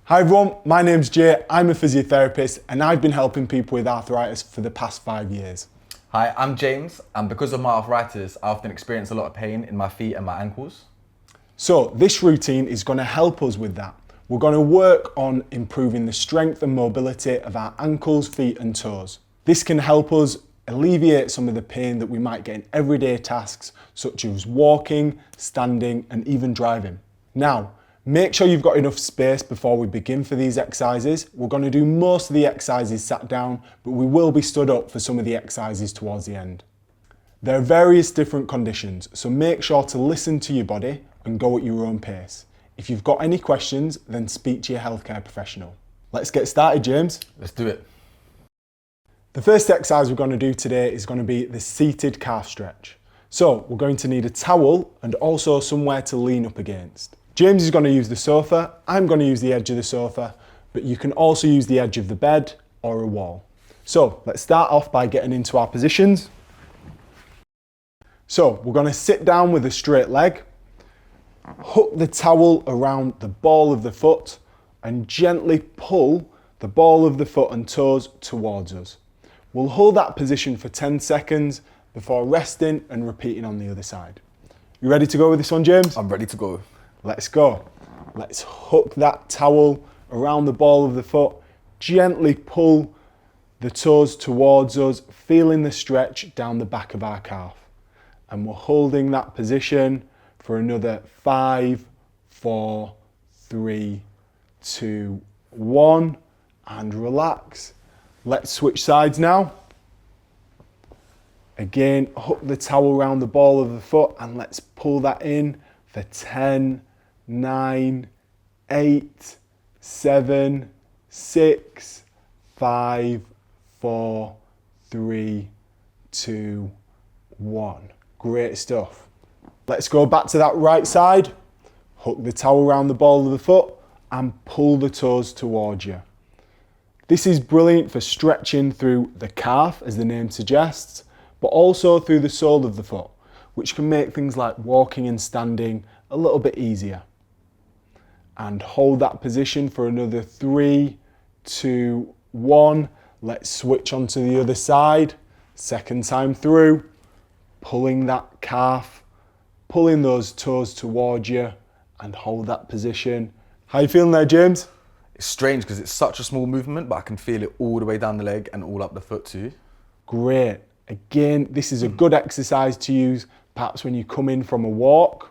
Hi everyone, my name's Jay, I'm a physiotherapist and I've been helping people with arthritis for the past 5 years. Hi, I'm James, and because of my arthritis, I often experience a lot of pain in my feet and my ankles. So this routine is going to help us with that. We're going to work on improving the strength and mobility of our ankles, feet and toes. This can help us alleviate some of the pain that we might get in everyday tasks such as walking, standing and even driving. Now, make sure you've got enough space before we begin for these exercises. We're going to do most of the exercises sat down, but we will be stood up for some of the exercises towards the end. There are various different conditions, so make sure to listen to your body and go at your own pace. If you've got any questions, then speak to your healthcare professional. Let's get started, James. Let's do it. The first exercise we're going to do today is going to be the seated calf stretch. So we're going to need a towel and also somewhere to lean up against. James is going to use the sofa, I'm going to use the edge of the sofa, but you can also use the edge of the bed or a wall. So let's start off by getting into our positions. So we're going to sit down with a straight leg, hook the towel around the ball of the foot and gently pull the ball of the foot and toes towards us. We'll hold that position for 10 seconds before resting and repeating on the other side. You ready to go with this one, James? I'm ready to go. Let's go. Let's hook that towel around the ball of the foot, gently pull the toes towards us, feeling the stretch down the back of our calf. And we're holding that position for another 5, 4, 3, 2, 1, and relax. Let's switch sides now. Again, hook the towel around the ball of the foot and let's pull that in for 10, 9, 8, 7, 6, 5, 4, 3, 2, 1. Great stuff. Let's go back to that right side. Hook the towel around the ball of the foot and pull the toes towards you. This is brilliant for stretching through the calf, as the name suggests, but also through the sole of the foot, which can make things like walking and standing a little bit easier. And hold that position for another 3, 2, 1. Let's switch onto the other side. Second time through, pulling that calf, pulling those toes towards you and hold that position. How you feeling there, James? It's strange because it's such a small movement, but I can feel it all the way down the leg and all up the foot too. Great. Again, this is a good exercise to use perhaps when you come in from a walk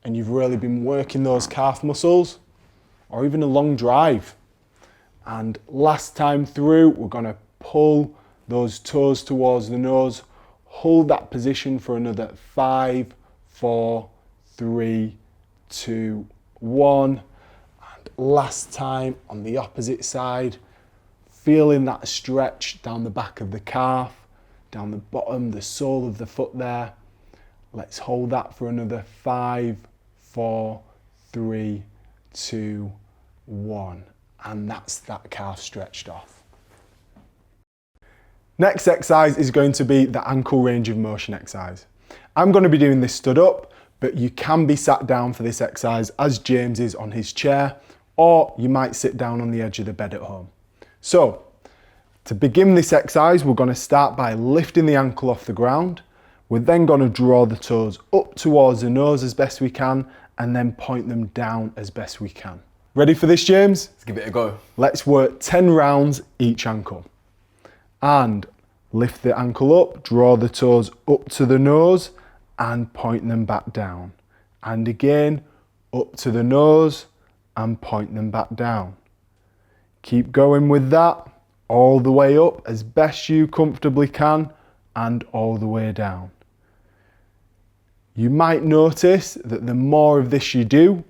and you've really been working those calf muscles, or even a long drive. And last time through, we're going to pull those toes towards the nose, hold that position for another 5, 4, 3, 2, 1. And last time on the opposite side, feeling that stretch down the back of the calf, down the bottom, the sole of the foot there. Let's hold that for another 5, 4, 3, 2, 1. And that's that calf stretched off. Next exercise is going to be the ankle range of motion exercise. I'm going to be doing this stood up, but you can be sat down for this exercise as James is on his chair, or you might sit down on the edge of the bed at home. So, to begin this exercise, we're going to start by lifting the ankle off the ground. We're then going to draw the toes up towards the nose as best we can and then point them down as best we can. Ready for this, James? Let's give it a go. Let's work 10 rounds each ankle. And lift the ankle up, draw the toes up to the nose and point them back down. And again, up to the nose and point them back down. Keep going with that, all the way up as best you comfortably can and all the way down. You might notice that the more of this you do,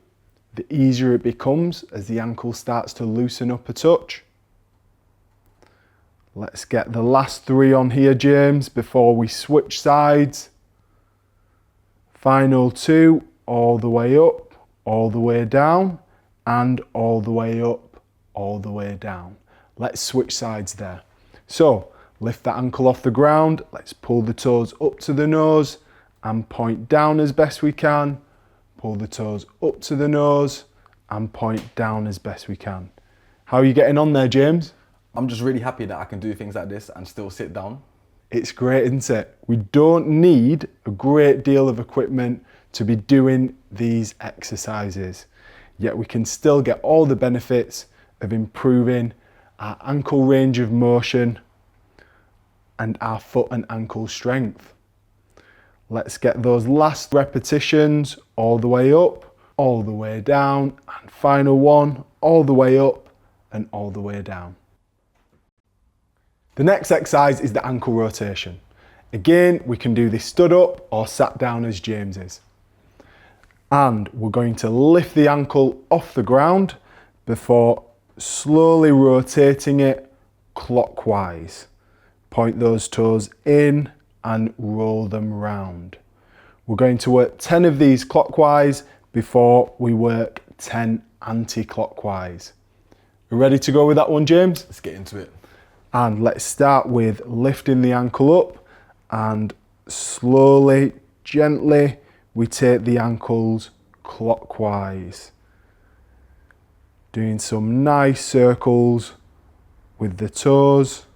the easier it becomes as the ankle starts to loosen up a touch. Let's get the last 3 on here, James, before we switch sides. Final 2, all the way up, all the way down, and all the way up, all the way down. Let's switch sides there. So, lift that ankle off the ground, let's pull the toes up to the nose and point down as best we can. Pull the toes up to the nose and point down as best we can. How are you getting on there, James? I'm just really happy that I can do things like this and still sit down. It's great, isn't it? We don't need a great deal of equipment to be doing these exercises, yet we can still get all the benefits of improving our ankle range of motion and our foot and ankle strength. Let's get those last repetitions all the way up, all the way down, and final one, all the way up and all the way down. The next exercise is the ankle rotation. Again, we can do this stood up or sat down as James is. And we're going to lift the ankle off the ground before slowly rotating it clockwise. Point those toes in and roll them round. We're going to work 10 of these clockwise before we work 10 anti-clockwise. You ready to go with that one, James? Let's get into it. And let's start with lifting the ankle up and slowly, gently, we take the ankles clockwise. Doing some nice circles with the toes.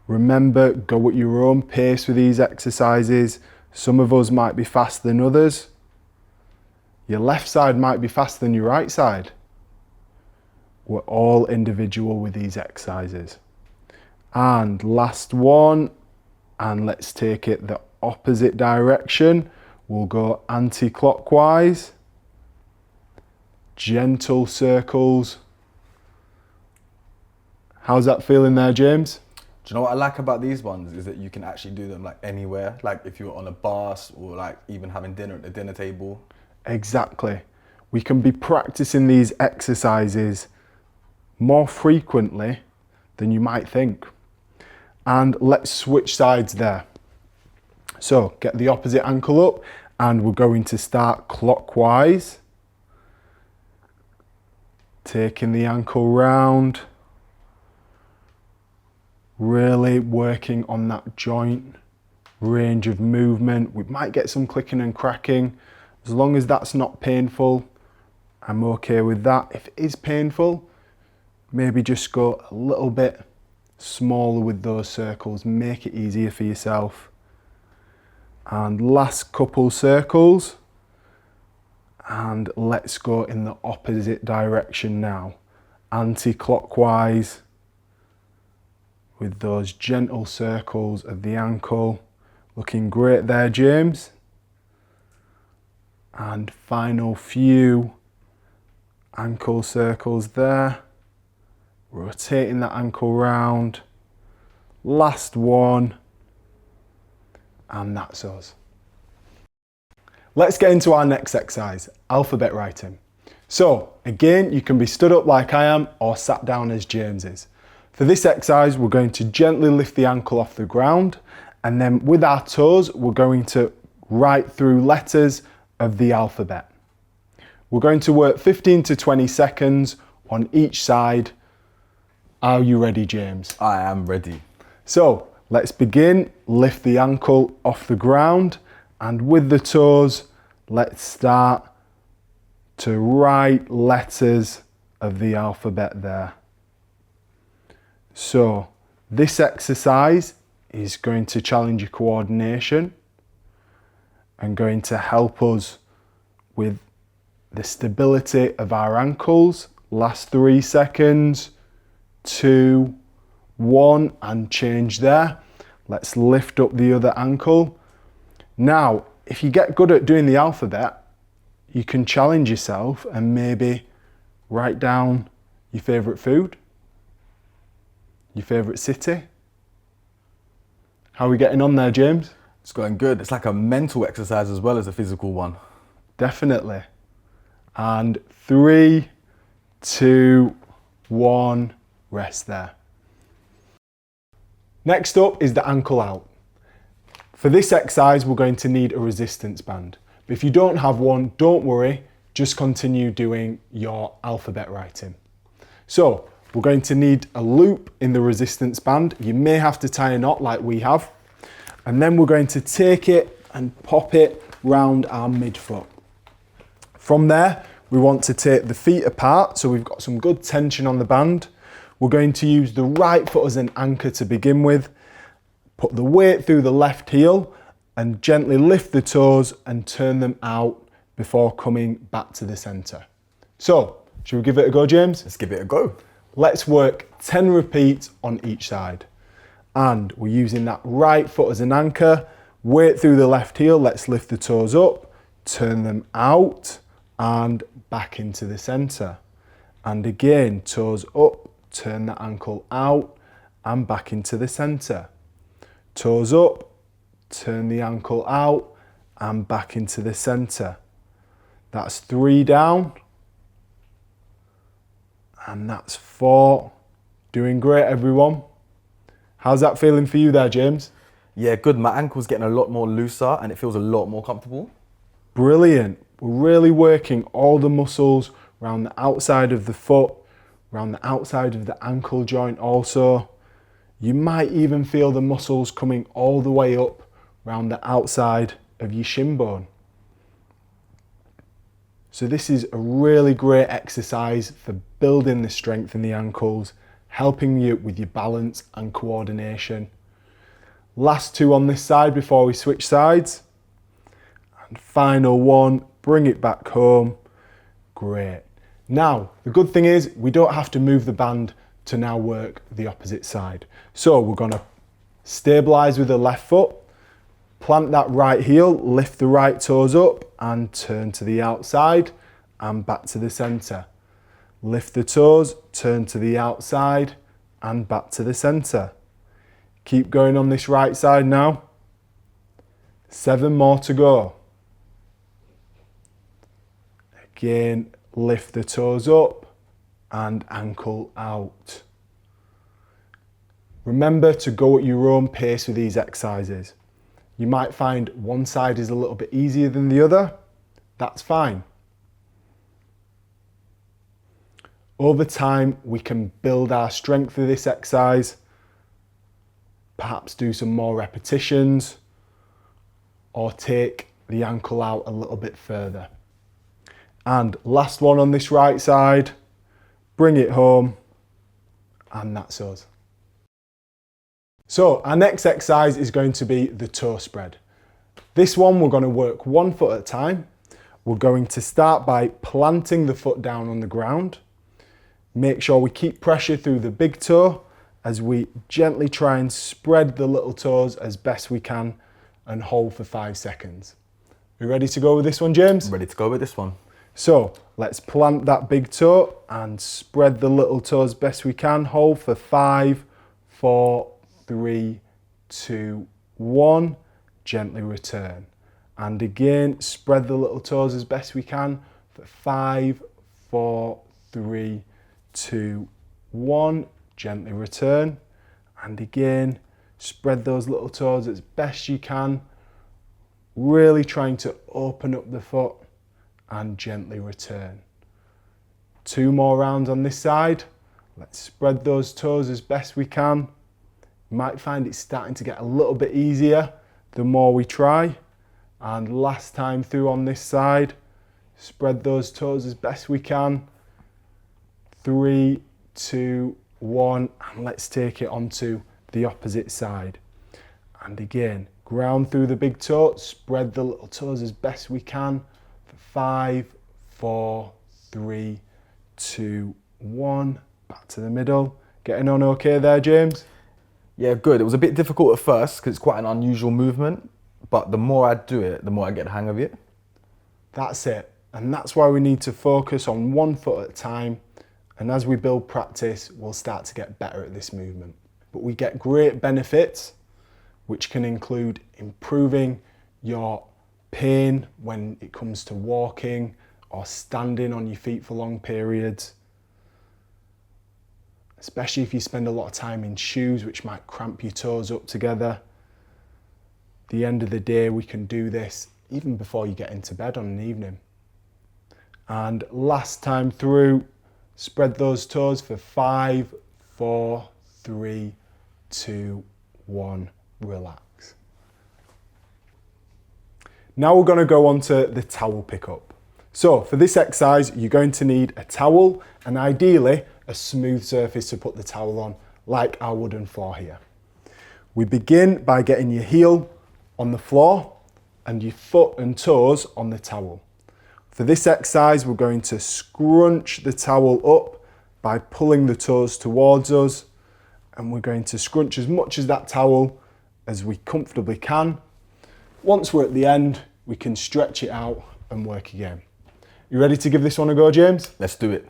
Remember, go at your own pace with these exercises. Some of us might be faster than others. Your left side might be faster than your right side. We're all individual with these exercises. And last one, and let's take it the opposite direction. We'll go anti-clockwise. Gentle circles. How's that feeling there, James? Do you know what I like about these ones is that you can actually do them like anywhere, like if you're on a bus or like even having dinner at the dinner table. Exactly. We can be practicing these exercises more frequently than you might think. And let's switch sides there. So get the opposite ankle up and we're going to start clockwise. Taking the ankle round. Really working on that joint range of movement. We might get some clicking and cracking. As long as that's not painful, I'm okay with that. If it is painful, maybe just go a little bit smaller with those circles. Make it easier for yourself. And last couple circles. And let's go in the opposite direction now. Anti-clockwise with those gentle circles of the ankle. Looking great there, James. And final few ankle circles there. Rotating that ankle round. Last one. And that's us. Let's get into our next exercise, alphabet writing. So again, you can be stood up like I am or sat down as James is. For this exercise, we're going to gently lift the ankle off the ground, and then with our toes, we're going to write through letters of the alphabet. We're going to work 15 to 20 seconds on each side. Are you ready, James? I am ready. So let's begin. Lift the ankle off the ground, and with the toes, let's start to write letters of the alphabet there. So this exercise is going to challenge your coordination and going to help us with the stability of our ankles. Last 3 seconds, 2, 1, and change there. Let's lift up the other ankle. Now, if you get good at doing the alphabet, you can challenge yourself and maybe write down your favourite food, your favourite city. How are we getting on there, James? It's going good. It's like a mental exercise as well as a physical one. Definitely. And 3, 2, 1, rest there. Next up is the ankle out. For this exercise, we're going to need a resistance band. But if you don't have one, don't worry, just continue doing your alphabet writing. So we're going to need a loop in the resistance band. You may have to tie a knot like we have. And then we're going to take it and pop it round our midfoot. From there, we want to take the feet apart so we've got some good tension on the band. We're going to use the right foot as an anchor to begin with. Put the weight through the left heel and gently lift the toes and turn them out before coming back to the centre. So, should we give it a go, James? Let's give it a go. Let's work 10 repeats on each side. And we're using that right foot as an anchor, weight through the left heel, let's lift the toes up, turn them out and back into the centre. And again, toes up, turn the ankle out and back into the centre. Toes up, turn the ankle out and back into the centre. That's 3 down. And that's 4. Doing great, everyone. How's that feeling for you there, James? Yeah, good. My ankle's getting a lot more looser and it feels a lot more comfortable. Brilliant. We're really working all the muscles around the outside of the foot, around the outside of the ankle joint also. You might even feel the muscles coming all the way up around the outside of your shin bone. So this is a really great exercise for building the strength in the ankles, helping you with your balance and coordination. Last 2 on this side before we switch sides. And final 1, bring it back home. Great. Now, the good thing is we don't have to move the band to now work the opposite side. So we're gonna stabilize with the left foot, plant that right heel, lift the right toes up and turn to the outside and back to the center. Lift the toes, turn to the outside and back to the center. Keep going on this right side now. 7 more to go. Again, lift the toes up and ankle out. Remember to go at your own pace with these exercises. You might find one side is a little bit easier than the other. That's fine. Over time, we can build our strength with this exercise, perhaps do some more repetitions, or take the ankle out a little bit further. And last one on this right side, bring it home, and that's us. So our next exercise is going to be the toe spread. This one we're going to work 1 foot at a time. We're going to start by planting the foot down on the ground. Make sure we keep pressure through the big toe as we gently try and spread the little toes as best we can and hold for 5 seconds. You ready to go with this one, James? I'm ready to go with this one. So let's plant that big toe and spread the little toes best we can. Hold for 5, 4, 3, 2, 1. Gently return. And again, spread the little toes as best we can for 5, 4, 3, 2, 1. Gently return. And again, spread those little toes as best you can. Really trying to open up the foot and gently return. 2 more rounds on this side. Let's spread those toes as best we can. You might find it's starting to get a little bit easier the more we try. And last time through on this side, spread those toes as best we can. 3, 2, 1, and let's take it onto the opposite side. And again, ground through the big toe, spread the little toes as best we can. 5, 4, 3, 2, 1. Back to the middle. Getting on okay there, James? Yeah, good. It was a bit difficult at first because it's quite an unusual movement, but the more I do it, the more I get the hang of it. That's it. And that's why we need to focus on 1 foot at a time. And as we build practice, we'll start to get better at this movement. But we get great benefits, which can include improving your pain when it comes to walking or standing on your feet for long periods, especially if you spend a lot of time in shoes, which might cramp your toes up together. At the end of the day, we can do this even before you get into bed on an evening. And last time through, spread those toes for 5, 4, 3, 2, 1, relax. Now we're going to go on to the towel pickup. So for this exercise, you're going to need a towel and ideally a smooth surface to put the towel on, like our wooden floor here. We begin by getting your heel on the floor and your foot and toes on the towel. For this exercise, we're going to scrunch the towel up by pulling the toes towards us, and we're going to scrunch as much as that towel as we comfortably can. Once we're at the end, we can stretch it out and work again. You ready to give this one a go, James? Let's do it.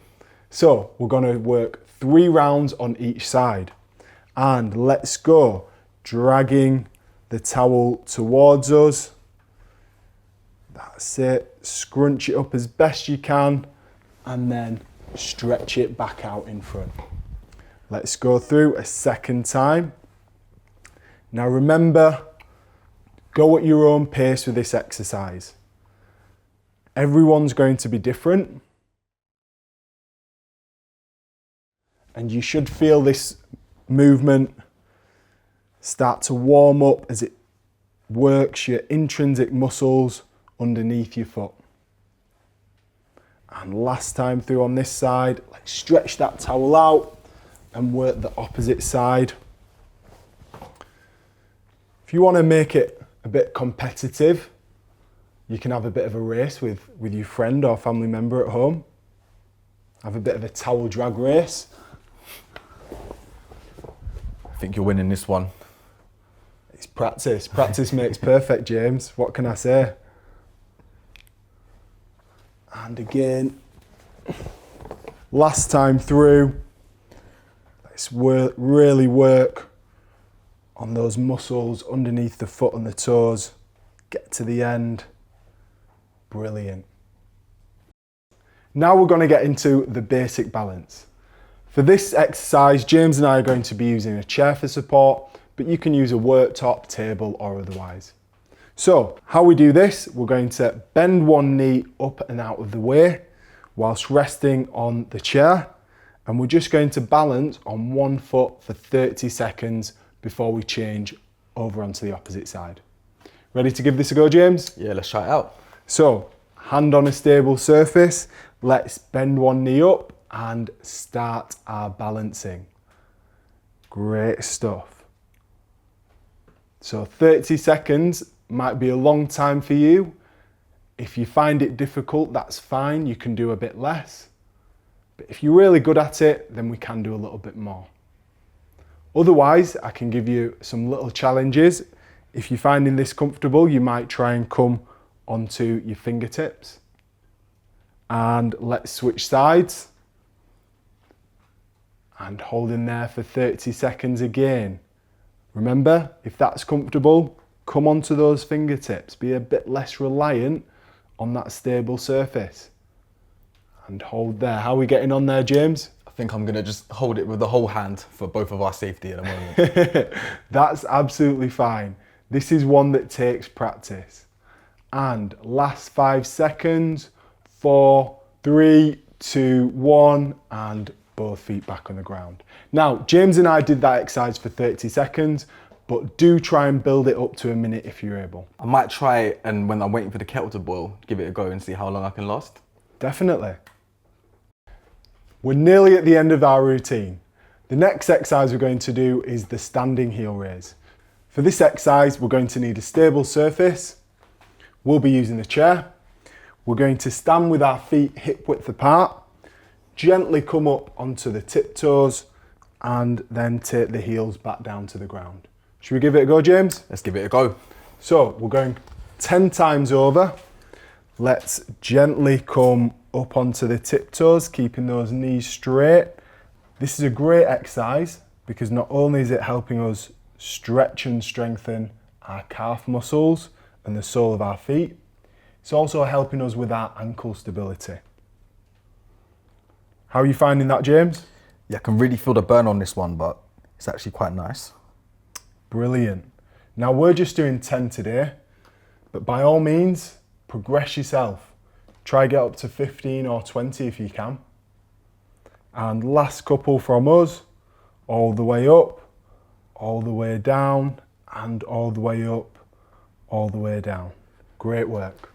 So we're going to work 3 rounds on each side, and let's go, dragging the towel towards us. That's it. Scrunch it up as best you can and then stretch it back out in front. Let's go through a second time. Now remember, go at your own pace with this exercise. Everyone's going to be different. And you should feel this movement start to warm up as it works your intrinsic muscles underneath your foot. And last time through on this side, let's stretch that towel out and work the opposite side. If you want to make it a bit competitive, you can have a bit of a race with your friend or family member at home. Have a bit of a towel drag race. I think you're winning this one. It's practice. Practice makes perfect, James. What can I say? And again, last time through, let's really work on those muscles underneath the foot and the toes. Get to the end. Brilliant. Now we're going to get into the basic balance. For this exercise, James and I are going to be using a chair for support, but you can use a worktop, table or otherwise. So how we do this, we're going to bend one knee up and out of the way whilst resting on the chair, and we're just going to balance on one foot for 30 seconds before we change over onto the opposite side. Ready to give this a go, James? Yeah, let's try it out. So, hand on a stable surface, let's bend one knee up and start our balancing. Great stuff. So 30 seconds might be a long time for you. If you find it difficult, that's fine, you can do a bit less. But if you're really good at it, then we can do a little bit more. Otherwise, I can give you some little challenges. If you're finding this comfortable, you might try and come onto your fingertips. And let's switch sides. And hold in there for 30 seconds again. Remember, if that's comfortable, come onto those fingertips. Be a bit less reliant on that stable surface. And hold there. How are we getting on there, James? I think I'm gonna just hold it with the whole hand for both of our safety at the moment. That's absolutely fine. This is one that takes practice. And last 5 seconds, 4, 3, 2, 1, and both feet back on the ground. Now, James and I did that exercise for 30 seconds, but do try and build it up to a minute if you're able. I might try it, and when I'm waiting for the kettle to boil, give it a go and see how long I can last. Definitely. We're nearly at the end of our routine. The next exercise we're going to do is the standing heel raise. For this exercise, we're going to need a stable surface. We'll be using a chair. We're going to stand with our feet hip width apart, gently come up onto the tiptoes, and then take the heels back down to the ground. Should we give it a go, James? Let's give it a go. So we're going 10 times over. Let's gently come up onto the tiptoes, keeping those knees straight. This is a great exercise because not only is it helping us stretch and strengthen our calf muscles and the sole of our feet, it's also helping us with our ankle stability. How are you finding that, James? Yeah, I can really feel the burn on this one, but it's actually quite nice. Brilliant. Now we're just doing 10 today, but by all means, progress yourself. Try get up to 15 or 20 if you can. And last couple from us, all the way up, all the way down, and all the way up, all the way down. Great work.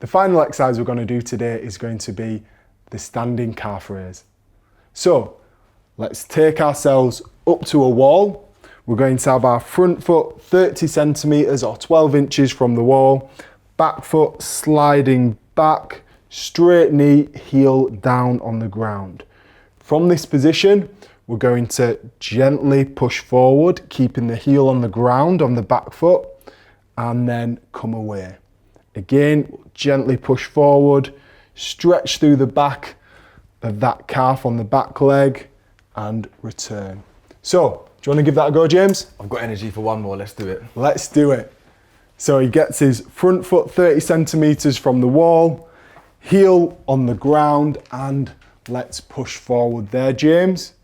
The final exercise we're going to do today is going to be the standing calf raise. So let's take ourselves up to a wall. We're going to have our front foot 30 centimeters or 12 inches from the wall, back foot sliding back, straight knee, heel down on the ground. From this position, we're going to gently push forward, keeping the heel on the ground on the back foot, and then come away. Again, gently push forward, stretch through the back of that calf on the back leg, and return. So, do you want to give that a go, James? I've got energy for one more, let's do it. Let's do it. So he gets his front foot 30 centimeters from the wall, heel on the ground, and let's push forward there, James.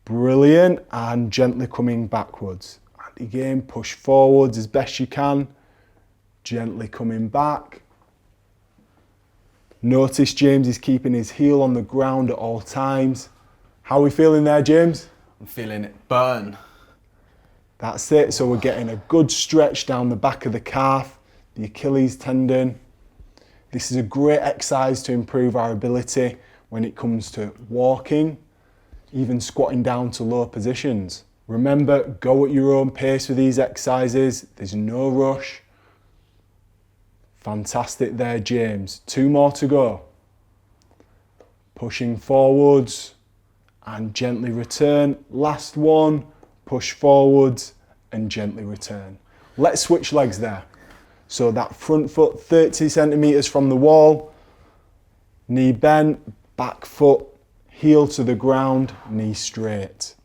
Brilliant, and gently coming backwards. And again, push forwards as best you can, gently coming back. Notice James is keeping his heel on the ground at all times. How are we feeling there, James? I'm feeling it burn. That's it, so we're getting a good stretch down the back of the calf, the Achilles tendon. This is a great exercise to improve our ability when it comes to walking, even squatting down to low positions. Remember, go at your own pace with these exercises. There's no rush. Fantastic there, James. 2 more to go. Pushing forwards and gently return. Last one, push forwards and gently return. Let's switch legs there. So that front foot 30 centimeters from the wall, knee bent, back foot, heel to the ground, knee straight.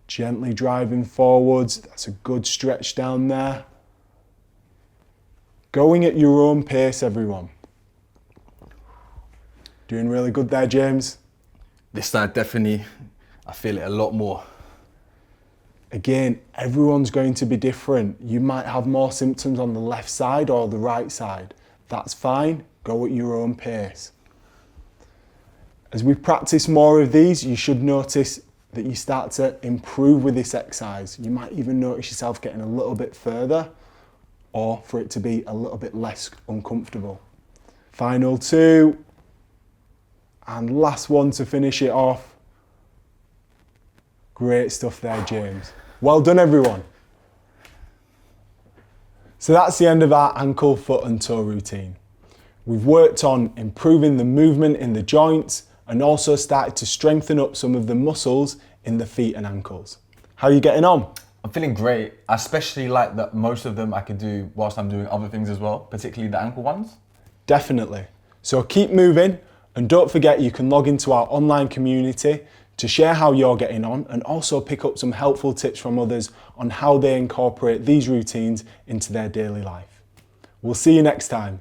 Gently driving forwards, that's a good stretch down there. Going at your own pace, everyone. Doing really good there, James. This side definitely, I feel it a lot more. Again, everyone's going to be different. You might have more symptoms on the left side or the right side. That's fine, go at your own pace. As we practice more of these, you should notice that you start to improve with this exercise. You might even notice yourself getting a little bit further, or for it to be a little bit less uncomfortable. Final 2, and last one to finish it off. Great stuff there, James. Well done, everyone. So that's the end of our ankle, foot and toe routine. We've worked on improving the movement in the joints and also started to strengthen up some of the muscles in the feet and ankles. How are you getting on? I'm feeling great. I especially like that most of them I could do whilst I'm doing other things as well, particularly the ankle ones. Definitely. So keep moving, and don't forget you can log into our online community to share how you're getting on and also pick up some helpful tips from others on how they incorporate these routines into their daily life. We'll see you next time.